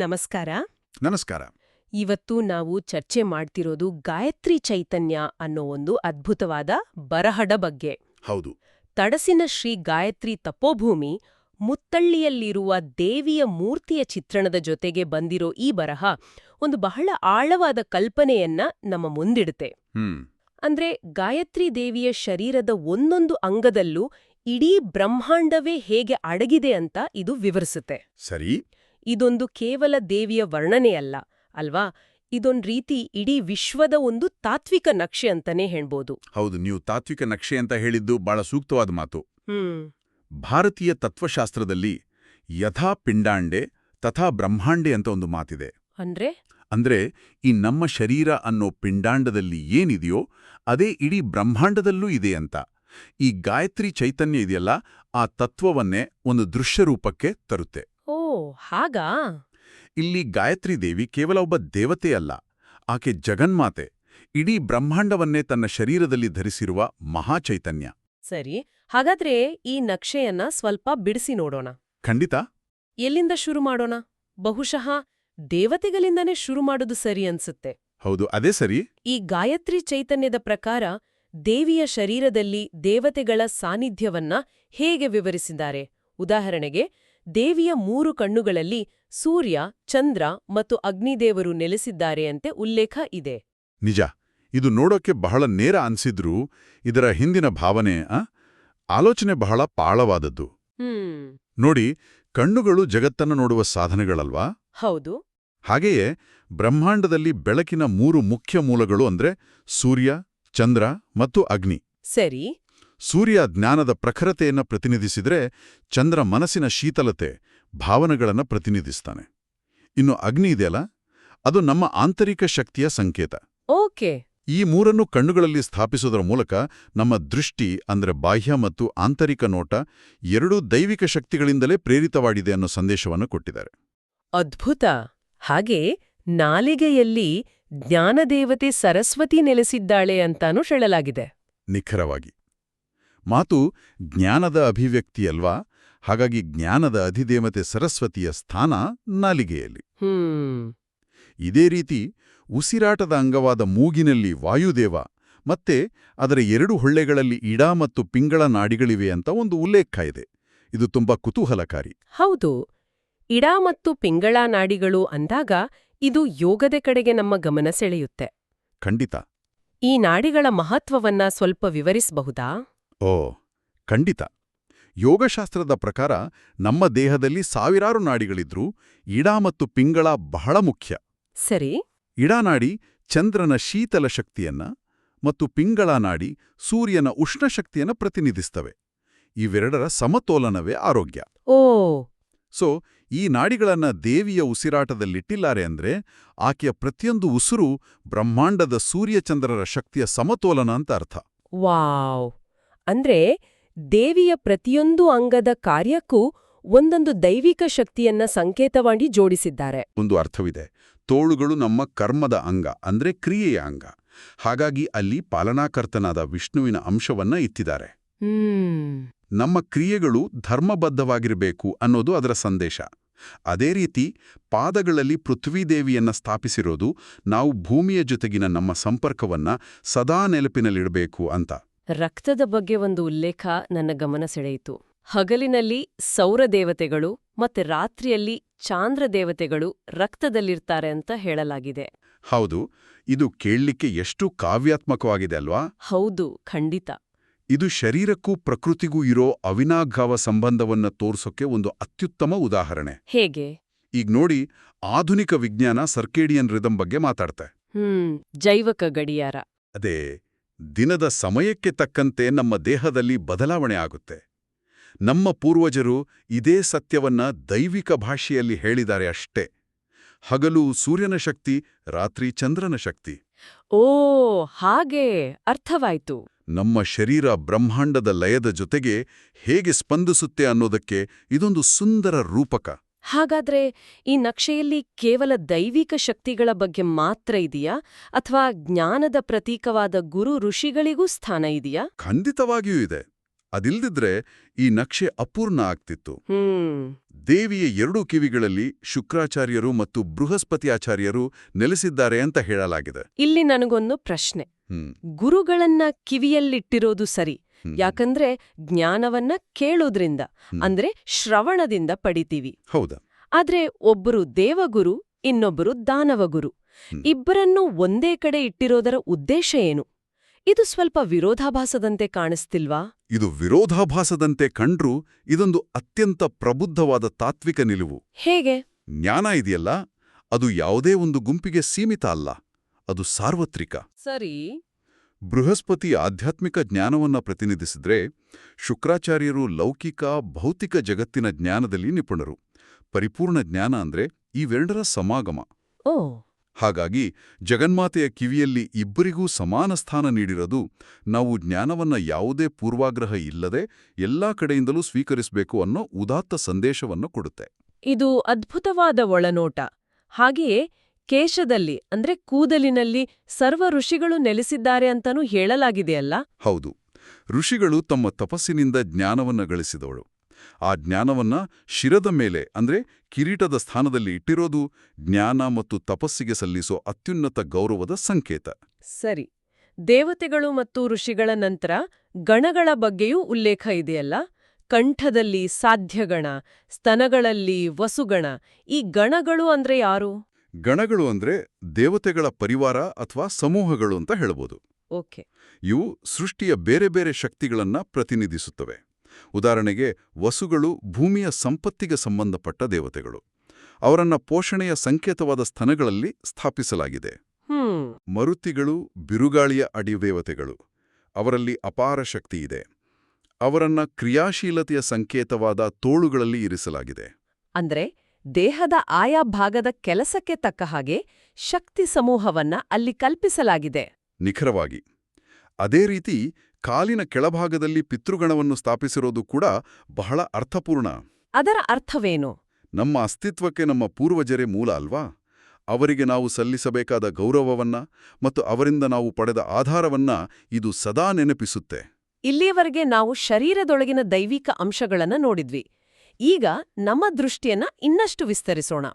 ನಮಸ್ಕಾರ. ನಮಸ್ಕಾರ. ಇವತ್ತು ನಾವು ಚರ್ಚೆ ಮಾಡ್ತಿರೋದು ಗಾಯತ್ರಿ ಚೈತನ್ಯ ಅನ್ನೋ ಒಂದು ಅದ್ಭುತವಾದ ಬರಹದ ಬಗ್ಗೆ. ಹೌದು. ತಡಸಿನ ಶ್ರೀ ಗಾಯತ್ರಿ ತಪೋಭೂಮಿ ಮುತ್ತಳ್ಳಿಯಲ್ಲಿರುವ ದೇವಿಯ ಮೂರ್ತಿಯ ಚಿತ್ರಣದ ಜೊತೆಗೆ ಬಂದಿರೋ ಈ ಬರಹ ಒಂದು ಬಹಳ ಆಳವಾದ ಕಲ್ಪನೆಯನ್ನ ನಮ್ಮ ಮುಂದಿಡುತ್ತೆ. ಅಂದ್ರೆ ಗಾಯತ್ರಿ ದೇವಿಯ ಶರೀರದ ಒಂದೊಂದು ಅಂಗದಲ್ಲೂ ಇಡೀ ಬ್ರಹ್ಮಾಂಡವೇ ಹೇಗೆ ಅಡಗಿದೆ ಅಂತ ಇದು ವಿವರಿಸುತ್ತೆ. ಸರಿ. ಇದೊಂದು ಕೇವಲ ದೇವಿಯ ವರ್ಣನೆಯಲ್ಲ ಅಲ್ವಾ, ಇದೊಂದ್ ರೀತಿ ಇಡೀ ವಿಶ್ವದ ಒಂದು ತಾತ್ವಿಕ ನಕ್ಷೆ ಅಂತಾನೆ ಹೇಳ್ಬೋದು. ಹೌದು, ನೀವು ತಾತ್ವಿಕ ನಕ್ಷೆ ಅಂತ ಹೇಳಿದ್ದು ಬಹಳ ಸೂಕ್ತವಾದ ಮಾತು. ಭಾರತೀಯ ತತ್ವಶಾಸ್ತ್ರದಲ್ಲಿ ಯಥಾ ಪಿಂಡಾಂಡೆ ತಥಾ ಬ್ರಹ್ಮಾಂಡೆ ಅಂತ ಒಂದು ಮಾತಿದೆ. ಅಂದ್ರೆ ಈ ನಮ್ಮ ಶರೀರ ಅನ್ನೋ ಪಿಂಡಾಂಡದಲ್ಲಿ ಏನಿದೆಯೋ ಅದೇ ಇಡೀ ಬ್ರಹ್ಮಾಂಡದಲ್ಲೂ ಇದೆ ಅಂತ. ಈ ಗಾಯತ್ರಿ ಚೈತನ್ಯ ಇದೆಯಲ್ಲ, ಆ ತತ್ವವನ್ನೇ ಒಂದು ದೃಶ್ಯರೂಪಕ್ಕೆ ತರುತ್ತೆ. ಓ ಹಾಗಾ? ಇಲ್ಲಿ ಗಾಯತ್ರಿ ದೇವಿ ಕೇವಲ ಒಬ್ಬ ದೇವತೆಯಲ್ಲ, ಆಕೆ ಜಗನ್ಮಾತೆ, ಇಡೀ ಬ್ರಹ್ಮಾಂಡವನ್ನೇ ತನ್ನ ಶರೀರದಲ್ಲಿ ಧರಿಸಿರುವ ಮಹಾಚೈತನ್ಯ. ಸರಿ, ಹಾಗಾದ್ರೆ ಈ ನಕ್ಷೆಯನ್ನ ಸ್ವಲ್ಪ ಬಿಡಿಸಿ ನೋಡೋಣ. ಖಂಡಿತ. ಎಲ್ಲಿಂದ ಶುರು ಮಾಡೋಣ? ಬಹುಶಃ ದೇವತೆಗಳಿಂದನೇ ಶುರು ಮಾಡೋದು ಸರಿ ಅನ್ಸುತ್ತೆ. ಹೌದು, ಅದೇ ಸರಿ. ಈ ಗಾಯತ್ರಿ ಚೈತನ್ಯದ ಪ್ರಕಾರ ದೇವಿಯ ಶರೀರದಲ್ಲಿ ದೇವತೆಗಳ ಸಾನ್ನಿಧ್ಯವನ್ನ ಹೇಗೆ ವಿವರಿಸಿದ್ದಾರೆ? ಉದಾಹರಣೆಗೆ, ದೇವಿಯ 3 ಕಣ್ಣುಗಳಲ್ಲಿ ಸೂರ್ಯ, ಚಂದ್ರ ಮತ್ತು ಅಗ್ನಿದೇವರು ನೆಲೆಸಿದ್ದಾರೆ ಅಂತೆ ಉಲ್ಲೇಖ ಇದೆ. ನಿಜ. ಇದು ನೋಡೋಕೆ ಬಹಳ ನೇರ ಅನ್ಸಿದ್ರೂ ಇದರ ಹಿಂದಿನ ಭಾವನೆ, ಆಲೋಚನೆ ಬಹಳ ಆಳವಾದದ್ದು. ನೋಡಿ, ಕಣ್ಣುಗಳು ಜಗತ್ತನ್ನು ನೋಡುವ ಸಾಧನಗಳಲ್ವಾ? ಹೌದು. ಹಾಗೆಯೇ ಬ್ರಹ್ಮಾಂಡದಲ್ಲಿ ಬೆಳಕಿನ 3 ಮುಖ್ಯ ಮೂಲಗಳು ಅಂದ್ರೆ ಸೂರ್ಯ, ಚಂದ್ರ ಮತ್ತು ಅಗ್ನಿ. ಸರಿ. ಸೂರ್ಯ ಜ್ಞಾನದ ಪ್ರಖರತೆಯನ್ನು ಪ್ರತಿನಿಧಿಸಿದ್ರೆ, ಚಂದ್ರ ಮನಸ್ಸಿನ ಶೀತಲತೆ, ಭಾವನೆಗಳನ್ನು ಪ್ರತಿನಿಧಿಸ್ತಾನೆ. ಇನ್ನು ಅಗ್ನಿ ಇದೆಯಲ್ಲ, ಅದು ನಮ್ಮ ಆಂತರಿಕ ಶಕ್ತಿಯ ಸಂಕೇತ. ಓಕೆ. ಈ 3 ಕಣ್ಣುಗಳಲ್ಲಿ ಸ್ಥಾಪಿಸೋದರ ಮೂಲಕ ನಮ್ಮ ದೃಷ್ಟಿ ಅಂದ್ರೆ ಬಾಹ್ಯ ಮತ್ತು ಆಂತರಿಕ ನೋಟ ಎರಡೂ ದೈವಿಕ ಶಕ್ತಿಗಳಿಂದಲೇ ಪ್ರೇರಿತವಾಗಿದೆ ಅನ್ನೋ ಸಂದೇಶವನ್ನು ಕೊಟ್ಟಿದ್ದಾರೆ. ಅದ್ಭುತ. ಹಾಗೆ ನಾಲಿಗೆಯಲ್ಲಿ ಜ್ಞಾನದೇವತೆ ಸರಸ್ವತಿ ನೆಲೆಸಿದ್ದಾಳೆ ಅಂತಾನೂ ಹೇಳಲಾಗಿದೆ. ನಿಖರವಾಗಿ. ಮಾತು ಜ್ಞಾನದ ಅಭಿವ್ಯಕ್ತಿಯಲ್ವಾ, ಹಾಗಾಗಿ ಜ್ಞಾನದ ಅಧಿದೇವತೆ ಸರಸ್ವತಿಯ ಸ್ಥಾನ ನಾಲಿಗೆಯಲ್ಲಿ. ಇದೇ ರೀತಿ ಉಸಿರಾಟದ ಅಂಗವಾದ ಮೂಗಿನಲ್ಲಿ ವಾಯುದೇವ ಮತ್ತೆ ಅದರ 2 ಹೊಳ್ಳೆಗಳಲ್ಲಿ ಇಡ ಮತ್ತು ಪಿಂಗಳ ನಾಡಿಗಳಿವೆ ಅಂತ ಒಂದು ಉಲ್ಲೇಖ ಇದೆ. ಇದು ತುಂಬಾ ಕುತೂಹಲಕಾರಿ. ಹೌದು. ಇಡ ಮತ್ತು ಪಿಂಗಳ ನಾಡಿಗಳು ಅಂದಾಗ ಇದು ಯೋಗದ ಕಡೆಗೆ ನಮ್ಮ ಗಮನ ಸೆಳೆಯುತ್ತೆ. ಖಂಡಿತ. ಈ ನಾಡಿಗಳ ಮಹತ್ವವನ್ನ ಸ್ವಲ್ಪ ವಿವರಿಸಬಹುದಾ? ಓ ಖಂಡಿತ. ಯೋಗಶಾಸ್ತ್ರದ ಪ್ರಕಾರ ನಮ್ಮ ದೇಹದಲ್ಲಿ ಸಾವಿರಾರು ನಾಡಿಗಳಿದ್ರೂ ಇಡ ಮತ್ತು ಪಿಂಗಳ ಬಹಳ ಮುಖ್ಯ. ಸರಿ. ಇಡನಾಡಿ ಚಂದ್ರನ ಶೀತಲ ಶಕ್ತಿಯನ್ನ ಮತ್ತು ಪಿಂಗಳ ನಾಡಿ ಸೂರ್ಯನ ಉಷ್ಣಶಕ್ತಿಯನ್ನ ಪ್ರತಿನಿಧಿಸ್ತವೆ. ಇವೆರಡರ ಸಮತೋಲನವೇ ಆರೋಗ್ಯ. ಓ. ಸೊ ಈ ನಾಡಿಗಳನ್ನ ದೇವಿಯ ಉಸಿರಾಟದಲ್ಲಿಟ್ಟಿದ್ದಾರೆ ಅಂದ್ರೆ ಆಕೆಯ ಪ್ರತಿಯೊಂದು ಉಸಿರು ಬ್ರಹ್ಮಾಂಡದ ಸೂರ್ಯಚಂದ್ರರ ಶಕ್ತಿಯ ಸಮತೋಲನ ಅಂತ ಅರ್ಥ. ವಾವ್. ಅಂದ್ರೆ ದೇವಿಯ ಪ್ರತಿಯೊಂದು ಅಂಗದ ಕಾರ್ಯಕ್ಕೂ ಒಂದೊಂದು ದೈವಿಕ ಶಕ್ತಿಯನ್ನ ಸಂಕೇತವಾಗಿ ಜೋಡಿಸಿದ್ದಾರೆ. ಒಂದು ಅರ್ಥವಿದೆ. ತೋಳುಗಳು ನಮ್ಮ ಕರ್ಮದ ಅಂಗ ಅಂದ್ರೆ ಕ್ರಿಯೆಯ ಅಂಗ. ಹಾಗಾಗಿ ಅಲ್ಲಿ ಪಾಲನಾಕರ್ತನಾದ ವಿಷ್ಣುವಿನ ಅಂಶವನ್ನ ಇತ್ತಿದ್ದಾರೆ. ನಮ್ಮ ಕ್ರಿಯೆಗಳು ಧರ್ಮಬದ್ಧವಾಗಿರಬೇಕು ಅನ್ನೋದು ಅದರ ಸಂದೇಶ. ಅದೇ ರೀತಿ ಪಾದಗಳಲ್ಲಿ ಪೃಥ್ವೀದೇವಿಯನ್ನ ಸ್ಥಾಪಿಸಿರೋದು ನಾವು ಭೂಮಿಯ ಜೊತೆಗಿನ ನಮ್ಮ ಸಂಪರ್ಕವನ್ನ ಸದಾ ನೆನಪಿನಲ್ಲಿಡಬೇಕು ಅಂತ. ರಕ್ತದ ಬಗ್ಗೆ ಒಂದು ಉಲ್ಲೇಖ ನನ್ನ ಗಮನ ಸೆಳೆಯಿತು. ಹಗಲಿನಲ್ಲಿ ಸೌರ ದೇವತೆಗಳು ಮತ್ತೆ ರಾತ್ರಿಯಲ್ಲಿ ಚಾಂದ್ರ ದೇವತೆಗಳು ರಕ್ತದಲ್ಲಿರ್ತಾರೆ ಅಂತ ಹೇಳಲಾಗಿದೆ. ಹೌದು, ಇದು ಕೇಳಲಿಕ್ಕೆ ಎಷ್ಟು ಕಾವ್ಯಾತ್ಮಕವಾಗಿದೆ ಅಲ್ವಾ? ಹೌದು, ಖಂಡಿತ. ಇದು ಶರೀರಕ್ಕೂ ಪ್ರಕೃತಿಗೂ ಇರೋ ಅವಿನಾಭಾವ ಸಂಬಂಧವನ್ನ ತೋರ್ಸೋಕೆ ಒಂದು ಅತ್ಯುತ್ತಮ ಉದಾಹರಣೆ. ಹೇಗೆ? ಈಗ ನೋಡಿ, ಆಧುನಿಕ ವಿಜ್ಞಾನ ಸರ್ಕೇಡಿಯನ್ ರಿದಮ್ ಬಗ್ಗೆ ಮಾತಾಡ್ತೆ. ಜೈವಕ ಗಡಿಯಾರ. ಅದೇ ದಿನದ ಸಮಯಕ್ಕೆ ತಕ್ಕಂತೆ ನಮ್ಮ ದೇಹದಲ್ಲಿ ಬದಲಾವಣೆ ಆಗುತ್ತೆ. ನಮ್ಮ ಪೂರ್ವಜರು ಇದೇ ಸತ್ಯವನ್ನ ದೈವಿಕ ಭಾಷೆಯಲ್ಲಿ ಹೇಳಿದ್ದಾರೆ ಅಷ್ಟೇ. ಹಗಲು ಸೂರ್ಯನ ಶಕ್ತಿ, ರಾತ್ರಿ ಚಂದ್ರನ ಶಕ್ತಿ. ಓ ಹಾಗೆ, ಅರ್ಥವಾಯ್ತು. ನಮ್ಮ ಶರೀರ ಬ್ರಹ್ಮಾಂಡದ ಲಯದ ಜೊತೆಗೆ ಹೇಗೆ ಸ್ಪಂದಿಸುತ್ತೆ ಅನ್ನೋದಕ್ಕೆ ಇದೊಂದು ಸುಂದರ ರೂಪಕ. ಹಾಗಾದ್ರೆ ಈ ನಕ್ಷೆಯಲ್ಲಿ ಕೇವಲ ದೈವಿಕ ಶಕ್ತಿಗಳ ಬಗ್ಗೆ ಮಾತ್ರ ಇದೆಯಾ, ಅಥವಾ ಜ್ಞಾನದ ಪ್ರತೀಕವಾದ ಗುರು ಋಷಿಗಳಿಗೂ ಸ್ಥಾನ ಇದೆಯಾ? ಖಂಡಿತವಾಗಿಯೂ ಇದೆ. ಅದಿಲ್ದಿದ್ರೆ ಈ ನಕ್ಷೆ ಅಪೂರ್ಣ ಆಗ್ತಿತ್ತು. ಹ್ಮ್ ದೇವಿಯ ಎರಡೂ ಕಿವಿಗಳಲ್ಲಿ ಶುಕ್ರಾಚಾರ್ಯರು ಮತ್ತು ಬೃಹಸ್ಪತಿ ಆಚಾರ್ಯರು ನೆಲೆಸಿದ್ದಾರೆ ಅಂತ ಹೇಳಲಾಗಿದೆ. ಇಲ್ಲಿ ನನಗೊಂದು ಪ್ರಶ್ನೆ. ಹ್ಮ್ ಗುರುಗಳನ್ನ ಕಿವಿಯಲ್ಲಿಟ್ಟಿರೋದು ಸರಿ, ಹ್ಮ್. ಯಾಕಂದ್ರೆ ಜ್ಞಾನವನ್ನ ಕೇಳೋದ್ರಿಂದ ಅಂದ್ರೆ ಶ್ರವಣದಿಂದ ಪಡಿತೀವಿ. ಹೌದಾ? ಆದ್ರೆ ಒಬ್ಬರು ದೇವಗುರು, ಇನ್ನೊಬ್ಬರು ದಾನವಗುರು. ಹ್ಮ್. ಇಬ್ಬರನ್ನೂ ಒಂದೇ ಕಡೆ ಇಟ್ಟಿರೋದರ ಉದ್ದೇಶ ಏನು? ಇದು ಸ್ವಲ್ಪ ವಿರೋಧಾಭಾಸದಂತೆ ಕಾಣಿಸ್ತಿಲ್ವಾ? ಇದು ವಿರೋಧಾಭಾಸದಂತೆ ಕಂಡ್ರೂ ಇದೊಂದು ಅತ್ಯಂತ ಪ್ರಬುದ್ಧವಾದ ತಾತ್ವಿಕ ನಿಲುವು. ಹೇಗೆ? ಜ್ಞಾನ ಇದೆಯಲ್ಲ, ಅದು ಯಾವುದೇ ಒಂದು ಗುಂಪಿಗೆ ಸೀಮಿತ ಅಲ್ಲ, ಅದು ಸಾರ್ವತ್ರಿಕ. ಸರಿ. ಬೃಹಸ್ಪತಿ ಆಧ್ಯಾತ್ಮಿಕ ಜ್ಞಾನವನ್ನ ಪ್ರತಿನಿಧಿಸಿದ್ರೆ, ಶುಕ್ರಾಚಾರ್ಯರು ಲೌಕಿಕ ಭೌತಿಕ ಜಗತ್ತಿನ ಜ್ಞಾನದಲ್ಲಿ ನಿಪುಣರು. ಪರಿಪೂರ್ಣ ಜ್ಞಾನ ಅಂದ್ರೆ ಇವೆರಡರ ಸಮಾಗಮ. ಓ ಹಾಗಾಗಿ ಜಗನ್ಮಾತೆಯ ಕಿವಿಯಲ್ಲಿ ಇಬ್ಬರಿಗೂ ಸಮಾನ ಸ್ಥಾನ ನೀಡಿರೋದು ನಾವು ಜ್ಞಾನವನ್ನ ಯಾವುದೇ ಪೂರ್ವಾಗ್ರಹ ಇಲ್ಲದೆ ಎಲ್ಲಾ ಕಡೆಯಿಂದಲೂ ಸ್ವೀಕರಿಸಬೇಕು ಅನ್ನೋ ಉದಾತ್ತ ಸಂದೇಶವನ್ನು ಕೊಡುತ್ತೆ. ಇದು ಅದ್ಭುತವಾದ ಒಳನೋಟ. ಹಾಗೆಯೇ ಕೇಶದಲ್ಲಿ ಅಂದ್ರೆ ಕೂದಲಿನಲ್ಲಿ ಸರ್ವ ಋಷಿಗಳು ನೆಲೆಸಿದ್ದಾರೆ ಅಂತನೂ ಹೇಳಲಾಗಿದೆಯಲ್ಲ? ಹೌದು, ಋಷಿಗಳು ತಮ್ಮ ತಪಸ್ಸಿನಿಂದ ಜ್ಞಾನವನ್ನ ಗಳಿಸಿದವಳು. ಆ ಜ್ಞಾನವನ್ನ ಶಿರದ ಮೇಲೆ ಅಂದ್ರೆ ಕಿರೀಟದ ಸ್ಥಾನದಲ್ಲಿ ಇಟ್ಟಿರೋದು ಜ್ಞಾನ ಮತ್ತು ತಪಸ್ಸಿಗೆ ಸಲ್ಲಿಸೋ ಅತ್ಯುನ್ನತ ಗೌರವದ ಸಂಕೇತ. ಸರಿ. ದೇವತೆಗಳು ಮತ್ತು ಋಷಿಗಳ ನಂತರ ಗಣಗಳ ಬಗ್ಗೆಯೂ ಉಲ್ಲೇಖ ಇದೆಯಲ್ಲ? ಕಂಠದಲ್ಲಿ ಸಾಧ್ಯಗಣ, ಸ್ತನಗಳಲ್ಲಿ ವಸುಗಣ. ಈ ಗಣಗಳು ಅಂದ್ರೆ ಯಾರು? ಗಣಗಳು ಅಂದ್ರೆ ದೇವತೆಗಳ ಪರಿವಾರ ಅಥವಾ ಸಮೂಹಗಳು ಅಂತ ಹೇಳ್ಬೋದು. ಓಕೆ. ಇವು ಸೃಷ್ಟಿಯ ಬೇರೆ ಬೇರೆ ಶಕ್ತಿಗಳನ್ನ ಪ್ರತಿನಿಧಿಸುತ್ತವೆ. ಉದಾಹರಣೆಗೆ ವಸುಗಳು ಭೂಮಿಯ ಸಂಪತ್ತಿಗೆ ಸಂಬಂಧಪಟ್ಟ ದೇವತೆಗಳು. ಅವರನ್ನ ಪೋಷಣೆಯ ಸಂಕೇತವಾದ ಸ್ತನಗಳಲ್ಲಿ ಸ್ಥಾಪಿಸಲಾಗಿದೆ. ಮರುತಿಗಳು ಬಿರುಗಾಳಿಯ ಅಡಿದೇವತೆಗಳು. ಅವರಲ್ಲಿ ಅಪಾರ ಶಕ್ತಿ ಇದೆ. ಅವರನ್ನ ಕ್ರಿಯಾಶೀಲತೆಯ ಸಂಕೇತವಾದ ತೋಳುಗಳಲ್ಲಿ ಇರಿಸಲಾಗಿದೆ. ಅಂದ್ರೆ ದೇಹದ ಆಯಾ ಭಾಗದ ಕೆಲಸಕ್ಕೆ ತಕ್ಕ ಹಾಗೆ ಶಕ್ತಿ ಸಮೂಹವನ್ನ ಅಲ್ಲಿ ಕಲ್ಪಿಸಲಾಗಿದೆ. ನಿಖರವಾಗಿ. ಅದೇ ರೀತಿ ಕಾಲಿನ ಕೆಳಭಾಗದಲ್ಲಿ ಪಿತೃಗಣವನ್ನು ಸ್ಥಾಪಿಸಿರೋದು ಕೂಡ ಬಹಳ ಅರ್ಥಪೂರ್ಣ. ಅದರ ಅರ್ಥವೇನು? ನಮ್ಮ ಅಸ್ತಿತ್ವಕ್ಕೆ ನಮ್ಮ ಪೂರ್ವಜರೇ ಮೂಲ ಅಲ್ವಾ? ಅವರಿಗೆ ನಾವು ಸಲ್ಲಿಸಬೇಕಾದ ಗೌರವವನ್ನ ಮತ್ತು ಅವರಿಂದ ನಾವು ಪಡೆದ ಆಧಾರವನ್ನ ಇದು ಸದಾ ನೆನಪಿಸುತ್ತೆ. ಇಲ್ಲಿಯವರೆಗೆ ನಾವು ಶರೀರದೊಳಗಿನ ದೈವಿಕ ಅಂಶಗಳನ್ನ ನೋಡಿದ್ವಿ. ಈಗ ನಮ್ಮ ದೃಷ್ಟಿಯನ್ನ ಇನ್ನಷ್ಟು ವಿಸ್ತರಿಸೋಣ.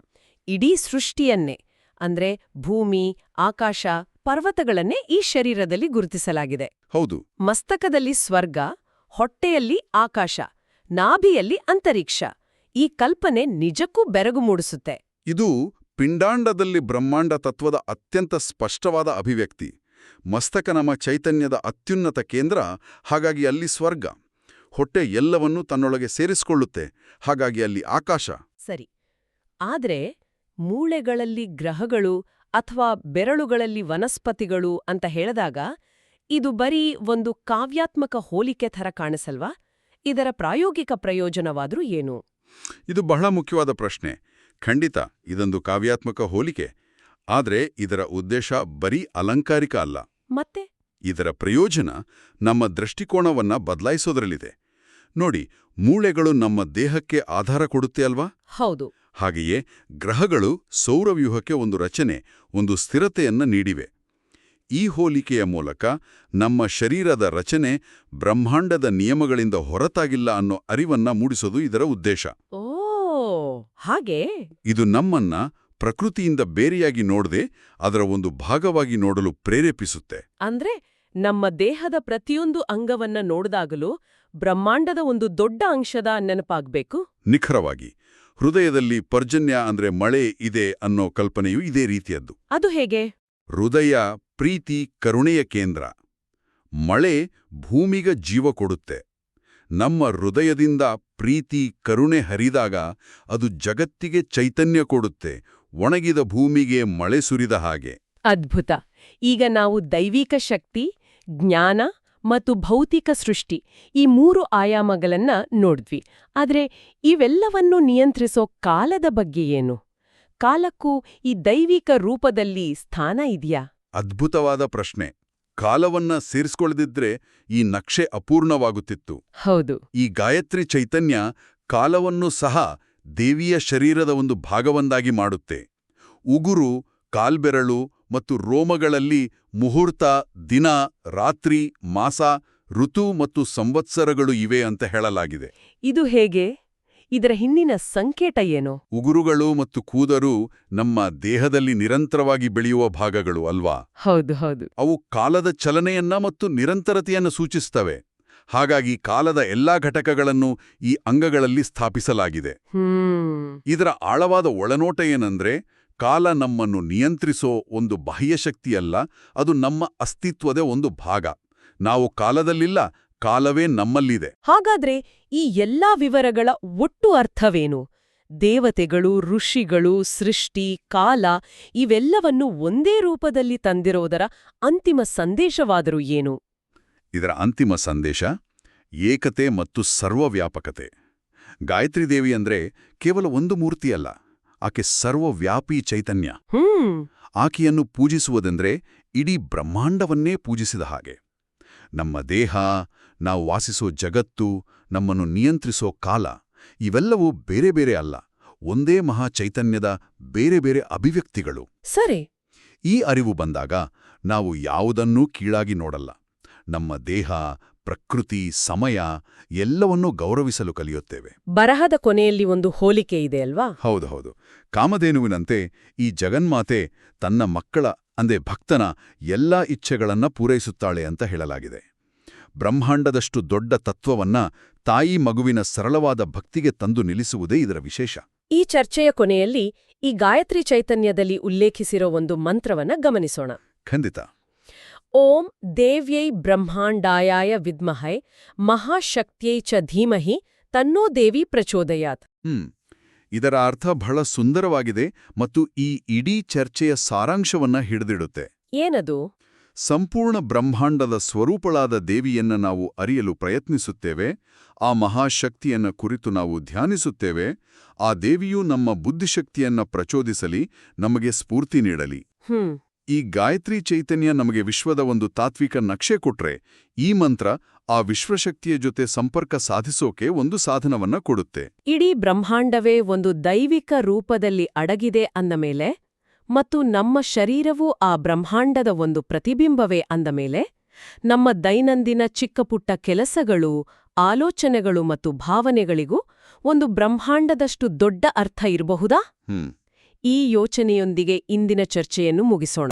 ಇಡೀ ಸೃಷ್ಟಿಯನ್ನೇ ಅಂದ್ರೆ ಭೂಮಿ, ಆಕಾಶ, ಪರ್ವತಗಳನ್ನೇ ಈ ಶರೀರದಲ್ಲಿ ಗುರುತಿಸಲಾಗಿದೆ. ಹೌದು. ಮಸ್ತಕದಲ್ಲಿ ಸ್ವರ್ಗ, ಹೊಟ್ಟೆಯಲ್ಲಿ ಆಕಾಶ, ನಾಭಿಯಲ್ಲಿ ಅಂತರಿಕ್ಷ. ಈ ಕಲ್ಪನೆ ನಿಜಕ್ಕೂ ಬೆರಗು ಮೂಡಿಸುತ್ತೆ. ಇದು ಪಿಂಡಾಂಡದಲ್ಲಿ ಬ್ರಹ್ಮಾಂಡ ತತ್ವದ ಅತ್ಯಂತ ಸ್ಪಷ್ಟವಾದ ಅಭಿವ್ಯಕ್ತಿ. ಮಸ್ತಕ ನಮ್ಮ ಚೈತನ್ಯದ ಅತ್ಯುನ್ನತ ಕೇಂದ್ರ, ಹಾಗಾಗಿ ಅಲ್ಲಿ ಸ್ವರ್ಗ. ಹೊಟ್ಟೆ ಎಲ್ಲವನ್ನೂ ತನ್ನೊಳಗೆ ಸೇರಿಸಿಕೊಳ್ಳುತ್ತೆ, ಹಾಗಾಗಿ ಅಲ್ಲಿ ಆಕಾಶ. ಸರಿ. ಆದ್ರೆ ಮೂಳೆಗಳಲ್ಲಿ ಗ್ರಹಗಳು ಅಥವಾ ಬೆರಳುಗಳಲ್ಲಿ ವನಸ್ಪತಿಗಳು ಅಂತ ಹೇಳಿದಾಗ ಇದು ಬರೀ ಒಂದು ಕಾವ್ಯಾತ್ಮಕ ಹೋಲಿಕೆ ಥರ ಕಾಣಿಸಲ್ವಾ? ಇದರ ಪ್ರಾಯೋಗಿಕ ಪ್ರಯೋಜನವಾದ್ರೂ ಏನು? ಇದು ಬಹಳ ಮುಖ್ಯವಾದ ಪ್ರಶ್ನೆ. ಖಂಡಿತ ಇದೊಂದು ಕಾವ್ಯಾತ್ಮಕ ಹೋಲಿಕೆ. ಆದ್ರೆ ಇದರ ಉದ್ದೇಶ ಬರೀ ಅಲಂಕಾರಿಕ ಅಲ್ಲ. ಮತ್ತೆ ಇದರ ಪ್ರಯೋಜನ ನಮ್ಮ ದೃಷ್ಟಿಕೋನವನ್ನ ಬದಲಾಯಿಸೋದ್ರಲ್ಲಿದೆ. ನೋಡಿ, ಮೂಳೆಗಳು ನಮ್ಮ ದೇಹಕ್ಕೆ ಆಧಾರ ಕೊಡುತ್ತೆ ಅಲ್ವಾ? ಹೌದು. ಹಾಗೆಯೇ ಗ್ರಹಗಳು ಸೌರವ್ಯೂಹಕ್ಕೆ ಒಂದು ರಚನೆ, ಒಂದು ಸ್ಥಿರತೆಯನ್ನ ನೀಡಿವೆ. ಈ ಹೋಲಿಕೆಯ ಮೂಲಕ ನಮ್ಮ ಶರೀರದ ರಚನೆ ಬ್ರಹ್ಮಾಂಡದ ನಿಯಮಗಳಿಂದ ಹೊರತಾಗಿಲ್ಲ ಅನ್ನೋ ಅರಿವನ್ನ ಮೂಡಿಸೋದು ಇದರ ಉದ್ದೇಶ. ಓ ಹಾಗೆ. ಇದು ನಮ್ಮನ್ನ ಪ್ರಕೃತಿಯಿಂದ ಬೇರೆಯಾಗಿ ನೋಡದೆ ಅದರ ಒಂದು ಭಾಗವಾಗಿ ನೋಡಲು ಪ್ರೇರೇಪಿಸುತ್ತೆ. ಅಂದ್ರೆ ನಮ್ಮ ದೇಹದ ಪ್ರತಿಯೊಂದು ಅಂಗವನ್ನ ನೋಡಿದಾಗಲೂ ಬ್ರಹ್ಮಾಂಡದ ಒಂದು ದೊಡ್ಡ ಅಂಶದ ನೆನಪಾಗ್ಬೇಕು. ನಿಖರವಾಗಿ. ಹೃದಯದಲ್ಲಿ ಪರ್ಜನ್ಯ ಅಂದ್ರೆ ಮಳೆ ಇದೆ ಅನ್ನೋ ಕಲ್ಪನೆಯು ಇದೇ ರೀತಿಯದ್ದು. ಅದು ಹೇಗೆ? ಹೃದಯ ಪ್ರೀತಿ ಕರುಣೆಯ ಕೇಂದ್ರ. ಮಳೆ ಭೂಮಿಗೆ ಜೀವ ಕೊಡುತ್ತೆ. ನಮ್ಮ ಹೃದಯದಿಂದ ಪ್ರೀತಿ ಕರುಣೆ ಹರಿದಾಗ ಅದು ಜಗತ್ತಿಗೆ ಚೈತನ್ಯ ಕೊಡುತ್ತೆ, ಒಣಗಿದ ಭೂಮಿಗೆ ಮಳೆ ಸುರಿದ ಹಾಗೆ. ಅದ್ಭುತ. ಈಗ ನಾವು ದೈವಿಕ ಶಕ್ತಿ, ಜ್ಞಾನ ಮತ್ತು ಭೌತಿಕ ಸೃಷ್ಟಿ ಈ 3 ಆಯಾಮಗಳನ್ನ ನೋಡಿದ್ವಿ. ಆದ್ರೆ ಇವೆಲ್ಲವನ್ನೂ ನಿಯಂತ್ರಿಸೋ ಕಾಲದ ಬಗ್ಗೆ ಏನು? ಕಾಲಕ್ಕೂ ಈ ದೈವಿಕ ರೂಪದಲ್ಲಿ ಸ್ಥಾನ ಇದೆಯಾ? ಅದ್ಭುತವಾದ ಪ್ರಶ್ನೆ. ಕಾಲವನ್ನ ಸೇರಿಸ್ಕೊಳ್ಳದಿದ್ರೆ ಈ ನಕ್ಷೆ ಅಪೂರ್ಣವಾಗುತ್ತಿತ್ತು. ಹೌದು. ಈ ಗಾಯತ್ರಿ ಚೈತನ್ಯ ಕಾಲವನ್ನು ಸಹ ದೇವಿಯ ಶರೀರದ ಒಂದು ಭಾಗವನ್ನಾಗಿ ಮಾಡುತ್ತೆ. ಉಗುರು, ಕಾಲ್ಬೆರಳು ಮತ್ತು ರೋಮಗಳಲ್ಲಿ ಮುಹೂರ್ತ, ದಿನ, ರಾತ್ರಿ, ಮಾಸ, ಋತು ಮತ್ತು ಸಂವತ್ಸರಗಳು ಇವೆ ಅಂತ ಹೇಳಲಾಗಿದೆ. ಇದು ಹೇಗೆ? ಇದರ ಹಿಂದಿನ ಸಂಕೇತ ಏನು? ಉಗುರುಗಳು ಮತ್ತು ಕೂದರು ನಮ್ಮ ದೇಹದಲ್ಲಿ ನಿರಂತರವಾಗಿ ಬೆಳೆಯುವ ಭಾಗಗಳು ಅಲ್ವಾ? ಹೌದು ಹೌದು. ಅವು ಕಾಲದ ಚಲನೆಯನ್ನ ಮತ್ತು ನಿರಂತರತೆಯನ್ನು ಸೂಚಿಸ್ತವೆ. ಹಾಗಾಗಿ ಕಾಲದ ಎಲ್ಲಾ ಘಟಕಗಳನ್ನು ಈ ಅಂಗಗಳಲ್ಲಿ ಸ್ಥಾಪಿಸಲಾಗಿದೆ. ಇದರ ಆಳವಾದ ಒಳನೋಟ ಏನಂದ್ರೆ, ಕಾಲ ನಮ್ಮನ್ನು ನಿಯಂತ್ರಿಸೋ ಒಂದು ಬಾಹ್ಯ ಶಕ್ತಿಯಲ್ಲ, ಅದು ನಮ್ಮ ಅಸ್ತಿತ್ವದ ಒಂದು ಭಾಗ. ನಾವು ಕಾಲದಲ್ಲಿಲ್ಲ, ಕಾಲವೇ ನಮ್ಮಲ್ಲಿದೆ. ಹಾಗಾದ್ರೆ ಈ ಎಲ್ಲಾ ವಿವರಗಳ ಒಟ್ಟು ಅರ್ಥವೇನು? ದೇವತೆಗಳು, ಋಷಿಗಳು, ಸೃಷ್ಟಿ, ಕಾಲ ಇವೆಲ್ಲವನ್ನು ಒಂದೇ ರೂಪದಲ್ಲಿ ತಂದಿರೋದರ ಅಂತಿಮ ಸಂದೇಶವಾದರೂ ಏನು? ಇದರ ಅಂತಿಮ ಸಂದೇಶ ಏಕತೆ ಮತ್ತು ಸರ್ವವ್ಯಾಪಕತೆ. ಗಾಯತ್ರಿ ದೇವಿ ಅಂದ್ರೆ ಕೇವಲ ಒಂದು ಮೂರ್ತಿಯಲ್ಲ, ಆಕೆ ಸರ್ವವ್ಯಾಪಿ ಚೈತನ್ಯ. ಆಕೆಯನ್ನು ಪೂಜಿಸುವುದೆಂದ್ರೆ ಇಡೀ ಬ್ರಹ್ಮಾಂಡವನ್ನೇ ಪೂಜಿಸಿದ ಹಾಗೆ. ನಮ್ಮ ದೇಹ, ನಾವು ವಾಸಿಸೋ ಜಗತ್ತು, ನಮ್ಮನ್ನು ನಿಯಂತ್ರಿಸೋ ಕಾಲ ಇವೆಲ್ಲವೂ ಬೇರೆ ಬೇರೆ ಅಲ್ಲ, ಒಂದೇ ಮಹಾ ಚೈತನ್ಯದ ಬೇರೆ ಬೇರೆ ಅಭಿವ್ಯಕ್ತಿಗಳು. ಸರಿ. ಈ ಅರಿವು ಬಂದಾಗ ನಾವು ಯಾವುದನ್ನೂ ಕೀಳಾಗಿ ನೋಡಲ್ಲ. ನಮ್ಮ ದೇಹ, ಪ್ರಕೃತಿ, ಸಮಯ ಎಲ್ಲವನ್ನೂ ಗೌರವಿಸಲು ಕಲಿಯುತ್ತೇವೆ. ಬರಹದ ಕೊನೆಯಲ್ಲಿ ಒಂದು ಹೋಲಿಕೆ ಇದೆ ಅಲ್ವಾ? ಹೌದು. ಕಾಮಧೇನುವಿನಂತೆ ಈ ಜಗನ್ಮಾತೆ ತನ್ನ ಮಕ್ಕಳ ಅಂದೆ ಭಕ್ತನ ಎಲ್ಲಾ ಇಚ್ಛೆಗಳನ್ನ ಪೂರೈಸುತ್ತಾಳೆ ಅಂತ ಹೇಳಲಾಗಿದೆ. ಬ್ರಹ್ಮಾಂಡದಷ್ಟು ದೊಡ್ಡ ತತ್ವವನ್ನ ತಾಯಿ ಮಗುವಿನ ಸರಳವಾದ ಭಕ್ತಿಗೆ ತಂದು ನಿಲ್ಲಿಸುವುದೇ ಇದರ ವಿಶೇಷ. ಈ ಚರ್ಚೆಯ ಕೊನೆಯಲ್ಲಿ ಈ ಗಾಯತ್ರಿ ಚೈತನ್ಯದಲ್ಲಿ ಉಲ್ಲೇಖಿಸಿರೋ ಒಂದು ಮಂತ್ರವನ್ನ ಗಮನಿಸೋಣ. ಖಂಡಿತ. ಓಂ ದೇವ್ಯೈ ಬ್ರಹ್ಮಾಂಡಾಯಾಯ ವಿದ್ಮಹೈ ಮಹಾಶಕ್ತ್ಯೈ ಚ ಧೀಮಹಿ ತನ್ನೋ ದೇವಿ ಪ್ರಚೋದಯಾತ್. ಇದರ ಅರ್ಥ ಬಹಳ ಸುಂದರವಾಗಿದೆ ಮತ್ತು ಈ ಇಡೀ ಚರ್ಚೆಯ ಸಾರಾಂಶವನ್ನ ಹಿಡಿದಿಡುತ್ತೆ. ಏನದು? ಸಂಪೂರ್ಣ ಬ್ರಹ್ಮಾಂಡದ ಸ್ವರೂಪಳಾದ ದೇವಿಯನ್ನ ನಾವು ಅರಿಯಲು ಪ್ರಯತ್ನಿಸುತ್ತೇವೆ. ಆ ಮಹಾಶಕ್ತಿಯನ್ನ ಕುರಿತು ನಾವು ಧ್ಯಾನಿಸುತ್ತೇವೆ. ಆ ದೇವಿಯು ನಮ್ಮ ಬುದ್ಧಿಶಕ್ತಿಯನ್ನ ಪ್ರಚೋದಿಸಲಿ, ನಮಗೆ ಸ್ಫೂರ್ತಿ ನೀಡಲಿ. ಈ ಗಾಯತ್ರಿ ಚೈತನ್ಯ ನಮಗೆ ವಿಶ್ವದ ಒಂದು ತಾತ್ವಿಕ ನಕ್ಷೆ ಕೊಟ್ರೆ, ಈ ಮಂತ್ರ ಆ ವಿಶ್ವಶಕ್ತಿಯ ಜೊತೆ ಸಂಪರ್ಕ ಸಾಧಿಸೋಕೆ ಒಂದು ಸಾಧನವನ್ನ ಕೊಡುತ್ತೆ. ಇಡೀ ಬ್ರಹ್ಮಾಂಡವೇ ಒಂದು ದೈವಿಕ ರೂಪದಲ್ಲಿ ಅಡಗಿದೆ ಅಂದಮೇಲೆ, ಮತ್ತು ನಮ್ಮ ಶರೀರವೂ ಆ ಬ್ರಹ್ಮಾಂಡದ ಒಂದು ಪ್ರತಿಬಿಂಬವೇ ಅಂದಮೇಲೆ, ನಮ್ಮ ದೈನಂದಿನ ಚಿಕ್ಕಪುಟ್ಟ ಕೆಲಸಗಳು, ಆಲೋಚನೆಗಳು ಮತ್ತು ಭಾವನೆಗಳಿಗೂ ಒಂದು ಬ್ರಹ್ಮಾಂಡದಷ್ಟು ದೊಡ್ಡ ಅರ್ಥ ಇರಬಹುದಾ? ಈ ಯೋಚನೆಯೊಂದಿಗೆ ಇಂದಿನ ಚರ್ಚೆಯನ್ನು ಮುಗಿಸೋಣ.